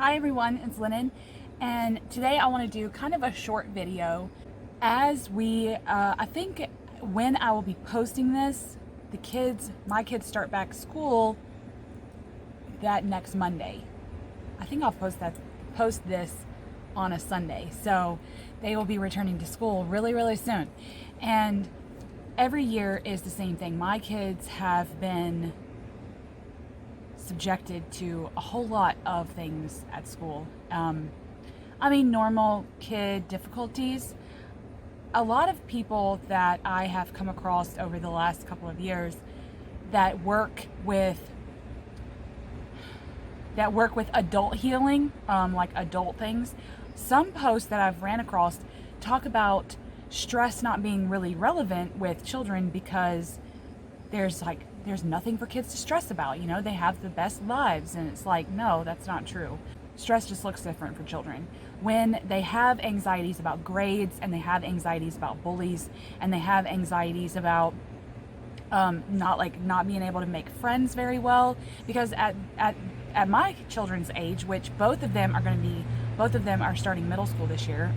Hi everyone, it's Lennon, and today I want to do kind of a short video as I think when I will be posting this, my kids start back school that next Monday. I think I'll post this on a Sunday, so they will be returning to school really soon. And every year is the same thing. My kids have been subjected to a whole lot of things at school. Normal kid difficulties. A lot of people that I have come across over the last couple of years that work with adult healing, like adult things. Some posts that I've ran across talk about stress not being really relevant with children because there's nothing for kids to stress about. They have the best lives, and it's like, no, that's not true. Stress just looks different for children. When they have anxieties about grades, and they have anxieties about bullies, and they have anxieties about not being able to make friends very well, because at my children's age, which both of them are starting middle school this year.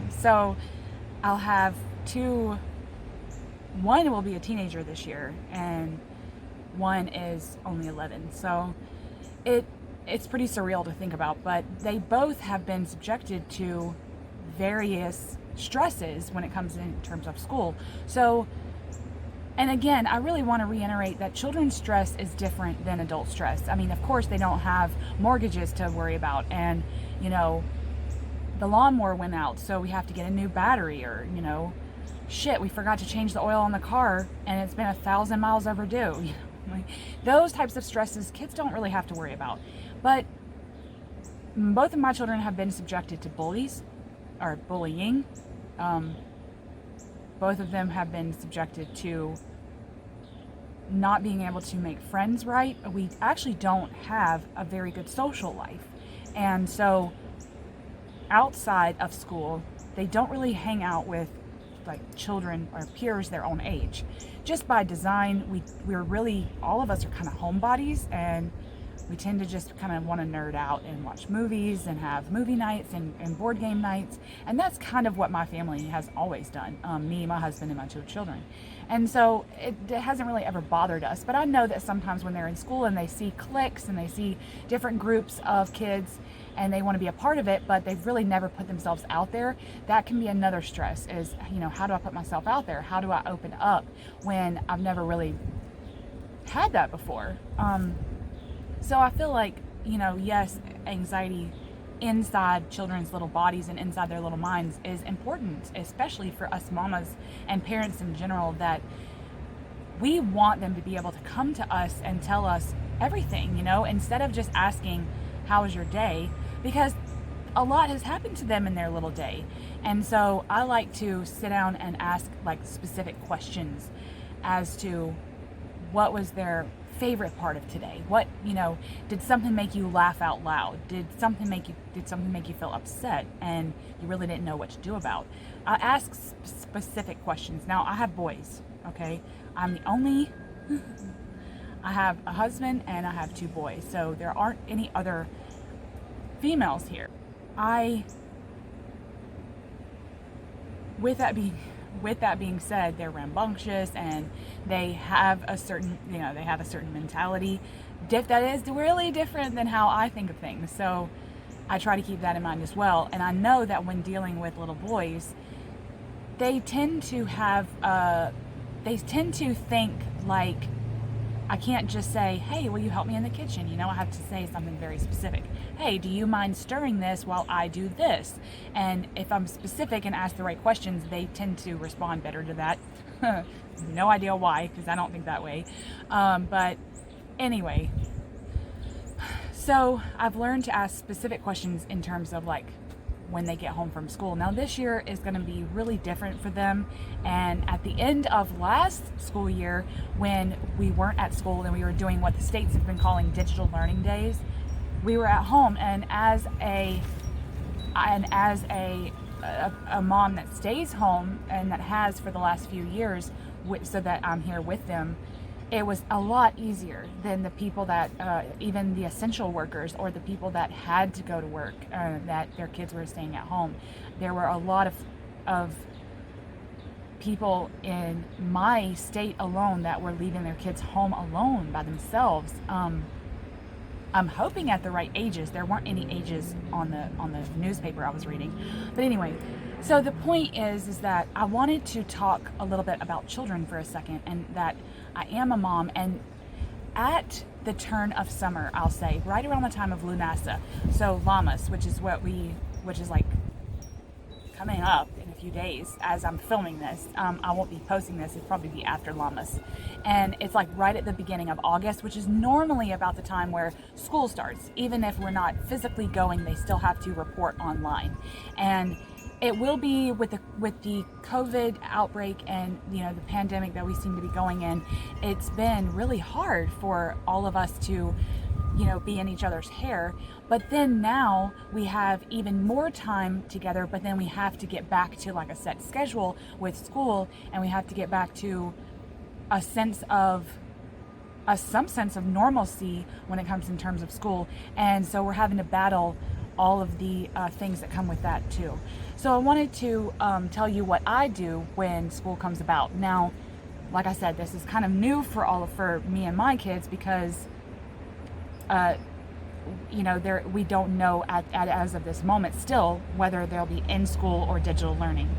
So I'll have one will be a teenager this year, and one is only 11. So it's pretty surreal to think about, but they both have been subjected to various stresses when it comes in terms of school. So, and again, I really want to reiterate that children's stress is different than adult stress. Of course, they don't have mortgages to worry about, and the lawnmower went out, so we have to get a new battery, or shit, we forgot to change the oil on the car and it's been 1,000 miles overdue. Those types of stresses kids don't really have to worry about. But both of my children have been subjected to bullies or bullying. Both of them have been subjected to not being able to make friends right. We actually don't have a very good social life. And so outside of school, they don't really hang out with children or peers their own age. Just by design, we're really, all of us are kind of homebodies, and we tend to just kind of want to nerd out and watch movies and have movie nights and board game nights. And that's kind of what my family has always done. Me, my husband, and my two children. And so it hasn't really ever bothered us. But I know that sometimes when they're in school and they see cliques and they see different groups of kids and they want to be a part of it, but they've really never put themselves out there, that can be another stress is, how do I put myself out there? How do I open up when I've never really had that before? So I feel like, yes, anxiety inside children's little bodies and inside their little minds is important, especially for us mamas and parents in general, that we want them to be able to come to us and tell us everything, instead of just asking, how was your day? Because a lot has happened to them in their little day. And so I like to sit down and ask specific questions as to what was their favorite part of today. What, did something make you laugh out loud? Did something make you feel upset and you really didn't know what to do about? I ask specific questions. Now, I have boys, okay? I'm the only I have a husband and I have two boys, so there aren't any other females here. With that being said, they're rambunctious and they have a certain mentality that is really different than how I think of things. So I try to keep that in mind as well. And I know that when dealing with little boys, they tend to think like, I can't just say, hey, will you help me in the kitchen? I have to say something very specific. Hey, do you mind stirring this while I do this? And if I'm specific and ask the right questions, they tend to respond better to that. No idea why, because I don't think that way. But anyway, so I've learned to ask specific questions in terms of when they get home from school. Now this year is going to be really different for them, and at the end of last school year, when we weren't at school and we were doing what the states have been calling digital learning days, we were at home, and as a mom that stays home and that has for the last few years, so that I'm here with them, it was a lot easier than the people that, even the essential workers or the people that had to go to work, that their kids were staying at home. There were a lot of people in my state alone that were leaving their kids home alone by themselves. I'm hoping at the right ages. There weren't any ages on the newspaper I was reading. But anyway, so the point is that I wanted to talk a little bit about children for a second, and that I am a mom, and at the turn of summer, I'll say, right around the time of Lunasa, so Llamas, which is like coming up in a few days as I'm filming this. I won't be posting this, it'll probably be after Llamas. And it's like right at the beginning of August, which is normally about the time where school starts. Even if we're not physically going, they still have to report online. And it will be with the COVID outbreak and, you know, the pandemic that we seem to be going in. It's been really hard for all of us to, you know, be in each other's hair. But then now we have even more time together, but then we have to get back to like a set schedule with school, and we have to get back to some sense of normalcy when it comes in terms of school. And so we're having to battle all of the things that come with that too. So I wanted to tell you what I do when school comes about. Now, like I said, this is kind of new for me and my kids, because you know, we don't know as of this moment still whether they'll be in school or digital learning.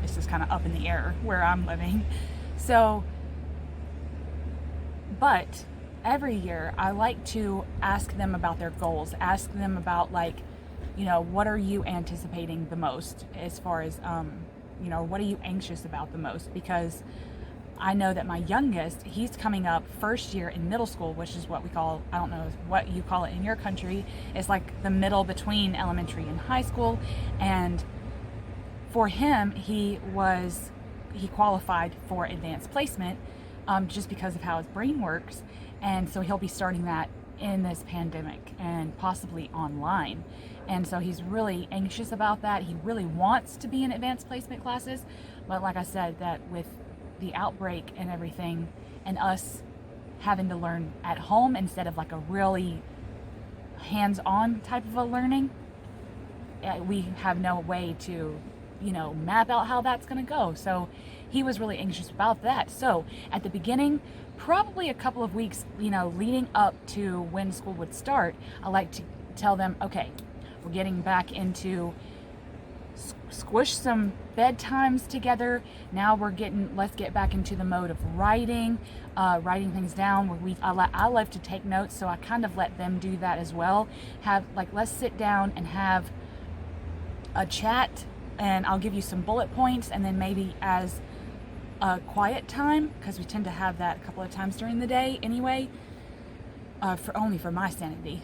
It's just kind of up in the air where I'm living. So, but every year I like to ask them about their goals, ask them about, like, you know, what are you anticipating the most, as far as, you know, what are you anxious about the most? Because I know that my youngest, he's coming up first year in middle school, which is what we call, I don't know what you call it in your country. It's like the middle between elementary and high school. And for him, he qualified for advanced placement, just because of how his brain works. And so he'll be starting that in this pandemic and possibly online. And so he's really anxious about that. He really wants to be in advanced placement classes. But like I said, that with the outbreak and everything, and us having to learn at home instead of like a really hands-on type of a learning, we have no way to, you know, map out how that's going to go. So he was really anxious about that. So at the beginning, probably a couple of weeks, you know, leading up to when school would start, I like to tell them, okay, we're getting back into squish some bedtimes together. Now let's get back into the mode of writing things down. I love to take notes, so I kind of let them do that as well. Let's sit down and have a chat, and I'll give you some bullet points, and then maybe as a quiet time, because we tend to have that a couple of times during the day anyway, for my sanity.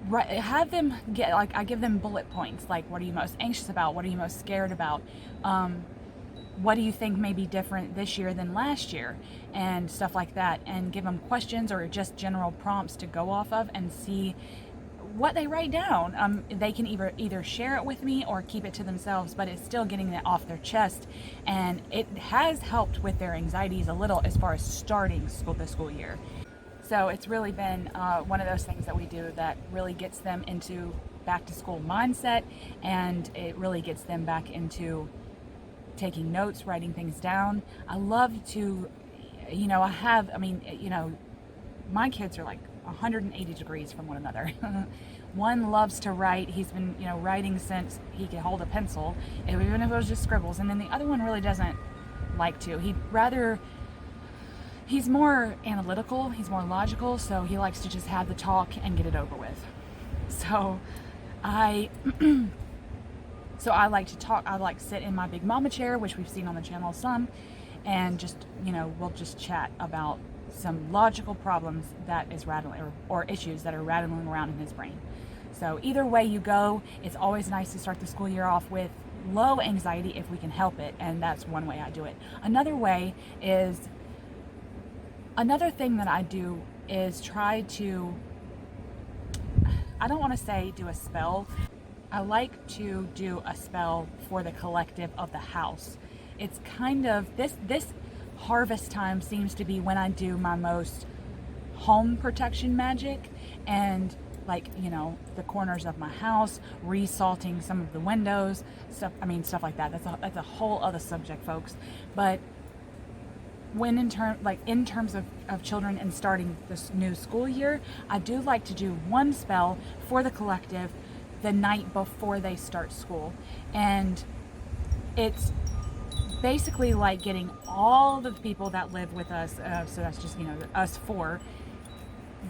Right, have them get, like, I give them bullet points, like, what are you most anxious about? What are you most scared about? What do you think may be different this year than last year? And stuff like that, and give them questions or just general prompts to go off of and see what they write down. They can either share it with me or keep it to themselves, but it's still getting it off their chest, and it has helped with their anxieties a little as far as starting the school year. So it's really been one of those things that we do that really gets them into back to school mindset, and it really gets them back into taking notes, writing things down. I love to, you know, my kids are like 180 degrees from one another. One loves to write. He's been, you know, writing since he could hold a pencil, even if it was just scribbles. And then the other one really doesn't like to. He's more analytical, he's more logical, so he likes to just have the talk and get it over with. So I like to talk. I like sit in my big mama chair, which we've seen on the channel some, and just, you know, we'll just chat about some logical problems that is rattling, or issues that are rattling around in his brain. So either way you go, it's always nice to start the school year off with low anxiety if we can help it, and that's one way I do it. Another thing that I do is try to, I don't want to say do a spell. I like to do a spell for the collective of the house. It's kind of, this harvest time seems to be when I do my most home protection magic, and like, you know, the corners of my house, resalting some of the windows, stuff like that. That's a whole other subject, folks. But when in terms of children and starting this new school year, I do like to do one spell for the collective the night before they start school. And it's basically like getting all the people that live with us, so that's just, you know, us four,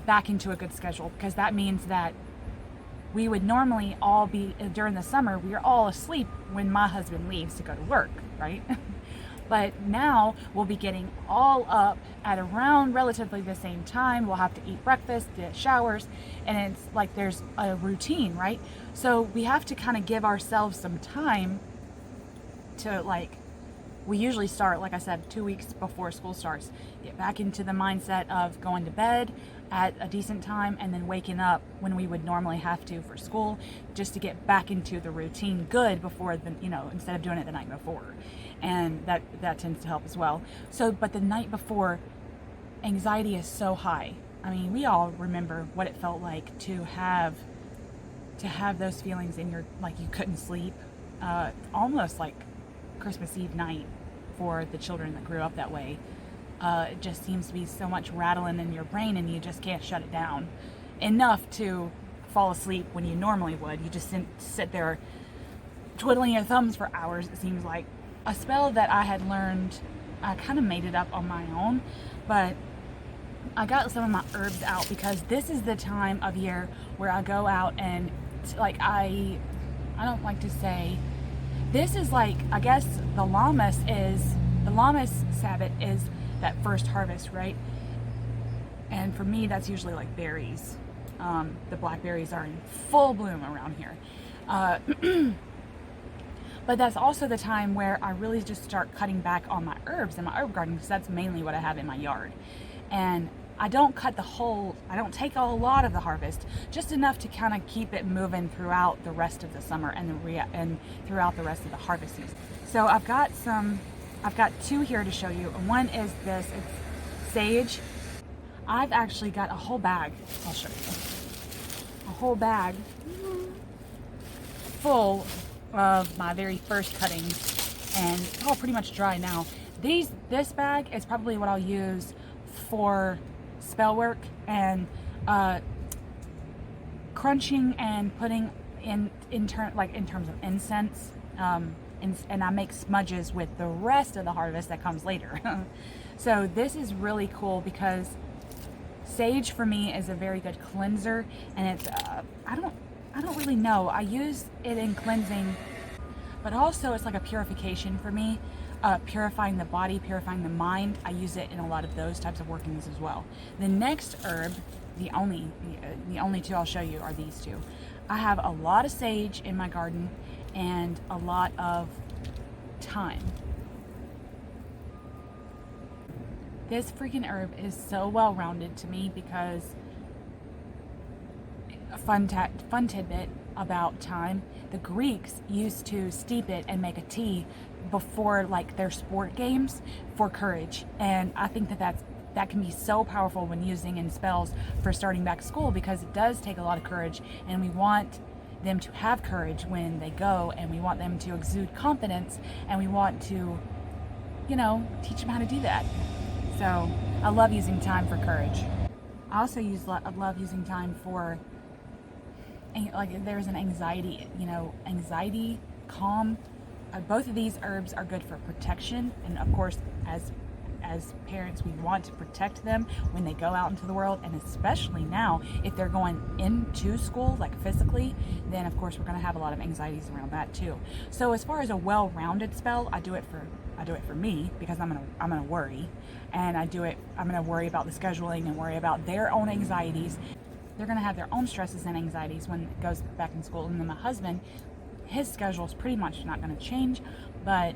back into a good schedule, because that means that we would normally all be, during the summer, we are all asleep when my husband leaves to go to work, right? But now we'll be getting all up at around relatively the same time. We'll have to eat breakfast, get showers, and it's like there's a routine, right? So we have to kind of give ourselves some time to, like, we usually start, like I said, 2 weeks before school starts. Get back into the mindset of going to bed at a decent time and then waking up when we would normally have to for school, just to get back into the routine good before the, you know, instead of doing it the night before. And that tends to help as well. So, but the night before, anxiety is so high. I mean, we all remember what it felt like to have those feelings in your, like, you couldn't sleep, almost like Christmas Eve night for the children that grew up that way. It just seems to be so much rattling in your brain, and you just can't shut it down enough to fall asleep when you normally would. You just sit there twiddling your thumbs for hours, it seems like. A spell that I had learned, I kind of made it up on my own, but I got some of my herbs out because this is the time of year where I go out and, like, I don't like to say, this is like, I guess the Lammas Sabbath is that first harvest, right? And for me, that's usually like berries. The blackberries are in full bloom around here. But that's also the time where I really just start cutting back on my herbs in my herb garden, because that's mainly what I have in my yard. And I don't take a lot of the harvest, just enough to kind of keep it moving throughout the rest of the summer and throughout the rest of the harvest season. So I've got two here to show you. One is this, it's sage. I've actually got a whole bag, I'll show you. A whole bag full of my very first cuttings, and it's all pretty much dry now. This bag is probably what I'll use for spell work and crunching and putting in terms of incense, and I make smudges with the rest of the harvest that comes later. So this is really cool because sage for me is a very good cleanser, and it's I don't really know. I use it in cleansing, but also it's like a purification for me, purifying the body, purifying the mind. I use it in a lot of those types of workings as well. The next herb, the only two I'll show you are these two. I have a lot of sage in my garden and a lot of thyme. This freaking herb is so well rounded to me because a fun tidbit about thyme, the Greeks used to steep it and make a tea before, like, their sport games for courage. And I think that can be so powerful when using in spells for starting back school, because it does take a lot of courage, and we want them to have courage when they go, and we want them to exude confidence, and we want to, you know, teach them how to do that. So I love using thyme for courage. I also love using thyme for, like, there's an anxiety, calm. Both of these herbs are good for protection, and of course, as parents, we want to protect them when they go out into the world, and especially now, if they're going into school, like physically, then of course we're going to have a lot of anxieties around that too. So as far as a well-rounded spell, I do it for me, because I'm gonna worry, and I'm gonna worry about the scheduling and worry about their own anxieties. They're gonna have their own stresses and anxieties when it goes back in school. And then my husband, his schedule is pretty much not gonna change, but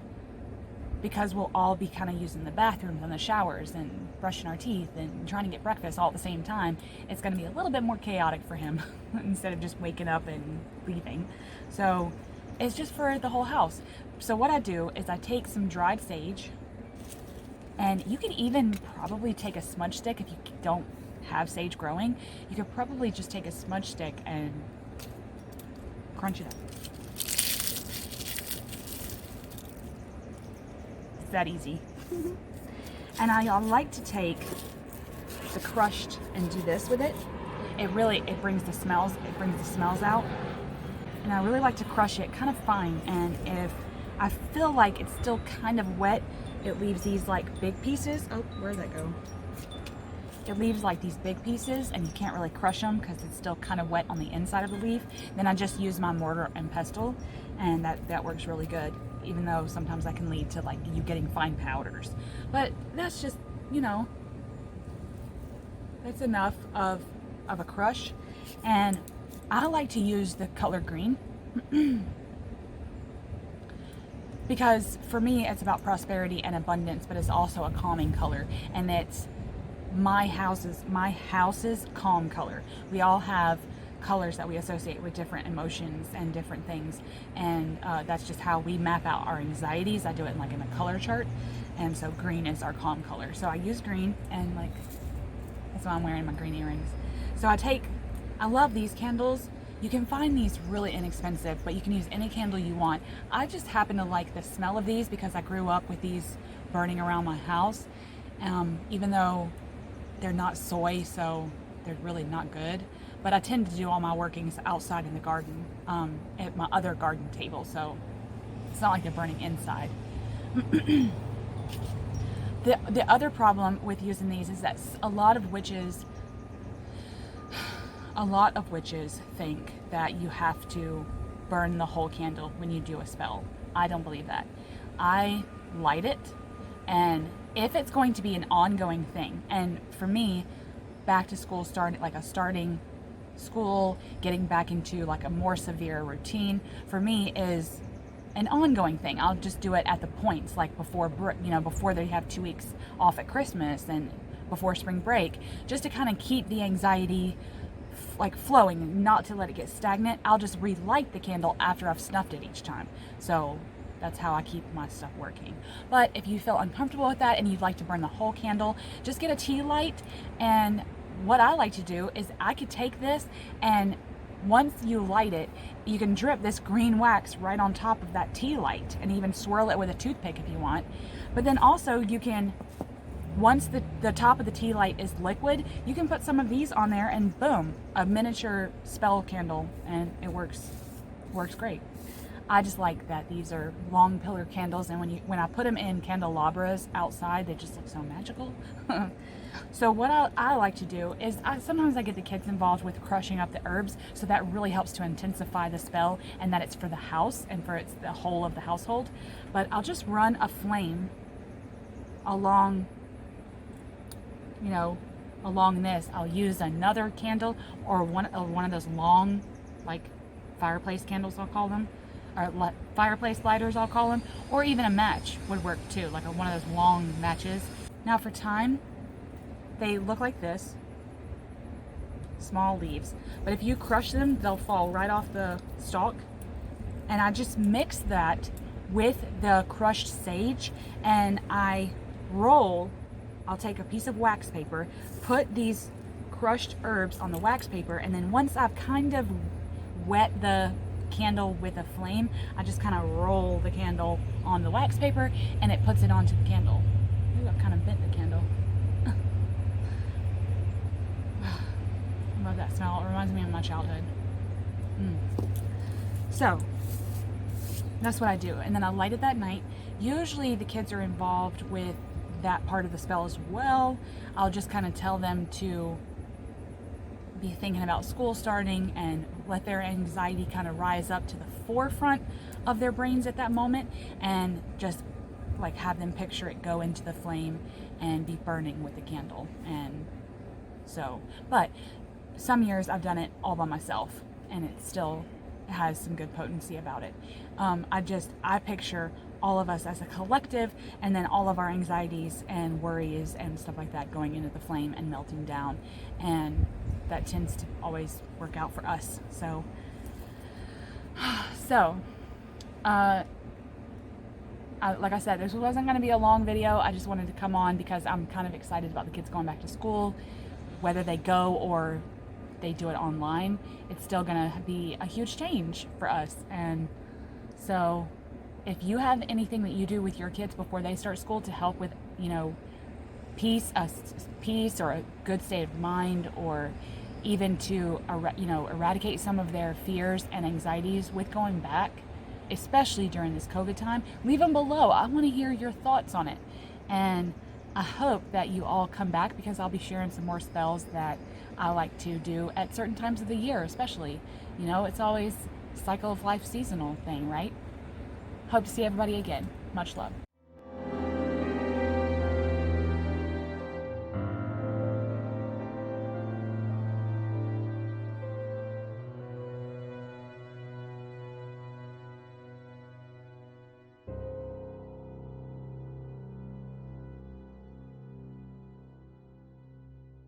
because we'll all be kind of using the bathrooms and the showers and brushing our teeth and trying to get breakfast all at the same time, it's going to be a little bit more chaotic for him instead of just waking up and leaving. So it's just for the whole house. So what I do is I take some dried sage, And you can even probably take a smudge stick if you don't have sage growing. You could probably just take a smudge stick and crunch it up. It's that easy. And I like to take the crushed and do this with it. It brings the smells out. And I really like to crush it kind of fine. And if I feel like it's still kind of wet, it leaves these like big pieces. Oh, where'd that go? It leaves like these big pieces and you can't really crush them because it's still kind of wet on the inside of the leaf. Then I just use my mortar and pestle, and that works really good, even though sometimes that can lead to like you getting fine powders. But that's just, you know, that's enough of a crush. And I like to use the color green because for me it's about prosperity and abundance, but it's also a calming color, and it's my house's calm color. We all have colors that we associate with different emotions and different things, and that's just how we map out our anxieties. I do it like in a color chart, and so green is our calm color. So I use green, and like that's why I'm wearing my green earrings. So I love these candles. You can find these really inexpensive, but you can use any candle you want. I just happen to like the smell of these because I grew up with these burning around my house, even though they're not soy, so they're really not good. But I tend to do all my workings outside in the garden, at my other garden table, so it's not like they're burning inside. The other problem with using these is that a lot of witches think that you have to burn the whole candle when you do a spell. I don't believe that. I light it, and if it's going to be an ongoing thing, and for me, back to school starting school, getting back into like a more severe routine, for me is an ongoing thing. I'll just do it at the points, like before they have 2 weeks off at Christmas and before spring break, just to kind of keep the anxiety like flowing, not to let it get stagnant. I'll just relight the candle after I've snuffed it each time. So that's how I keep my stuff working. But if you feel uncomfortable with that and you'd like to burn the whole candle, just get a tea light. And what I like to do is I could take this, and once you light it, you can drip this green wax right on top of that tea light and even swirl it with a toothpick if you want. But then also you can, once the top of the tea light is liquid, you can put some of these on there and boom, a miniature spell candle, and it works great. I just like that these are long pillar candles, and when I put them in candelabras outside, they just look so magical. So what I like to do is sometimes I get the kids involved with crushing up the herbs, so that really helps to intensify the spell, and that it's for the house and for it's the whole of the household. But I'll just run a flame along this. I'll use another candle or one of those long, like, fireplace candles, I'll call them, or fireplace lighters, I'll call them, or even a match would work too, like one of those long matches. Now for thyme, they look like this, small leaves, but if you crush them, they'll fall right off the stalk. And I just mix that with the crushed sage, and I'll take a piece of wax paper, put these crushed herbs on the wax paper, and then once I've kind of wet the candle with a flame, I just kind of roll the candle on the wax paper, and it puts it onto the candle. Ooh, I've kind of bent the candle. I love that smell. It reminds me of my childhood. So that's what I do, and then I light it that night. Usually the kids are involved with that part of the spell as well. I'll just kind of tell them to be thinking about school starting and let their anxiety kind of rise up to the forefront of their brains at that moment, and just like have them picture it go into the flame and be burning with the candle. And so, but some years I've done it all by myself, and it still has some good potency about it. I picture all of us as a collective, and then all of our anxieties and worries and stuff like that going into the flame and melting down, and that tends to always work out for us. So like I said, this wasn't going to be a long video. I just wanted to come on because I'm kind of excited about the kids going back to school. Whether they go or they do it online, it's still going to be a huge change for us. And so if you have anything that you do with your kids before they start school to help with, peace or a good state of mind, or even to eradicate some of their fears and anxieties with going back, especially during this COVID time, leave them below. I want to hear your thoughts on it. And I hope that you all come back, because I'll be sharing some more spells that I like to do at certain times of the year, especially. It's always cycle of life seasonal thing, right? Hope to see everybody again. Much love.